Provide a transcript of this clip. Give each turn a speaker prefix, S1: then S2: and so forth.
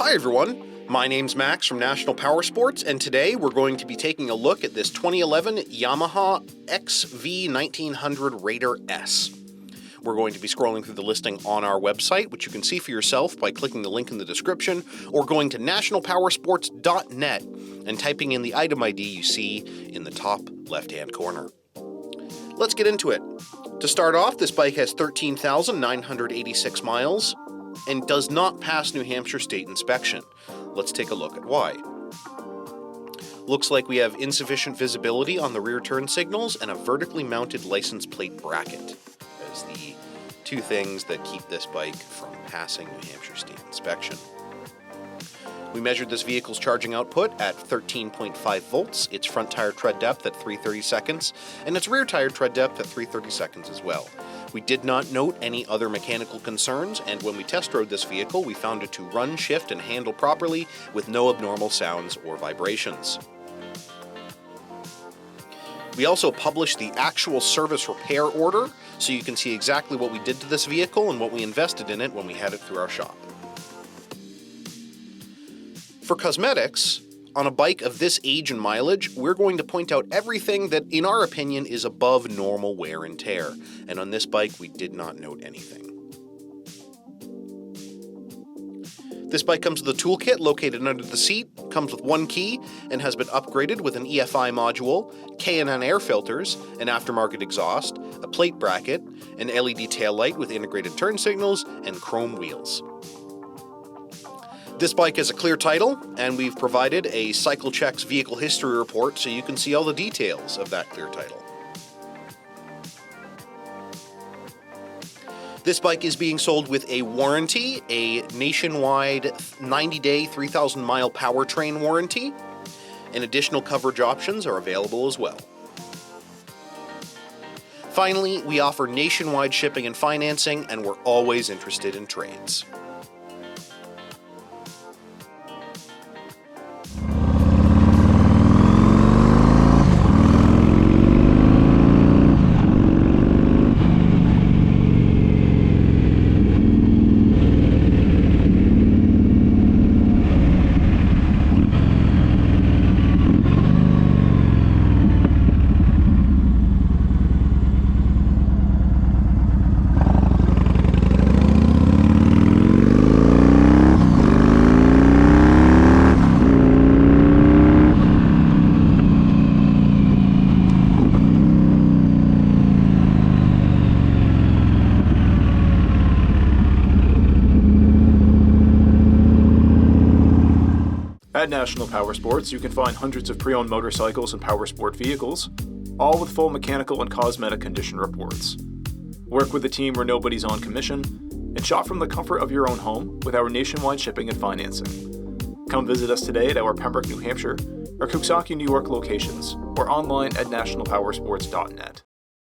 S1: Hi everyone, my name's Max from National Powersports, and today we're going to be taking a look at this 2011 YAMAHA XV1900 RAIDER S. We're going to be scrolling through the listing on our website, which you can see for yourself by clicking the link in the description, or going to nationalpowersports.net and typing in the item ID you see in the top left-hand corner. Let's get into it. To start off, this bike has 13,986 miles and does not pass New Hampshire state inspection. Let's take a look at why. Looks like we have insufficient visibility on the rear turn signals and a vertically mounted license plate bracket as the two things that keep this bike from passing New Hampshire state inspection. We measured this vehicle's charging output at 13.5 volts, its front tire tread depth at 330 seconds, and its rear tire tread depth at 330 seconds as well. We did not note any other mechanical concerns, and when we test rode this vehicle, we found it to run, shift, and handle properly with no abnormal sounds or vibrations. We also published the actual service repair order, so you can see exactly what we did to this vehicle and what we invested in it when we had it through our shop. For cosmetics, on a bike of this age and mileage, we're going to point out everything that, in our opinion, is above normal wear and tear. And on this bike, we did not note anything. This bike comes with a toolkit located under the seat, comes with one key, and has been upgraded with an EFI module, K&N air filters, an aftermarket exhaust, a plate bracket, an LED taillight with integrated turn signals, and chrome wheels. This bike has a clear title, and we've provided a CycleCheck's vehicle history report so you can see all the details of that clear title. This bike is being sold with a warranty, a nationwide 90-day, 3,000-mile powertrain warranty, and additional coverage options are available as well. Finally, we offer nationwide shipping and financing, and we're always interested in trades.
S2: At National Powersports, you can find hundreds of pre-owned motorcycles and powersport vehicles, all with full mechanical and cosmetic condition reports. Work with a team where nobody's on commission, and shop from the comfort of your own home with our nationwide shipping and financing. Come visit us today at our Pembroke, New Hampshire, or Coxsackie, New York locations, or online at nationalpowersports.net.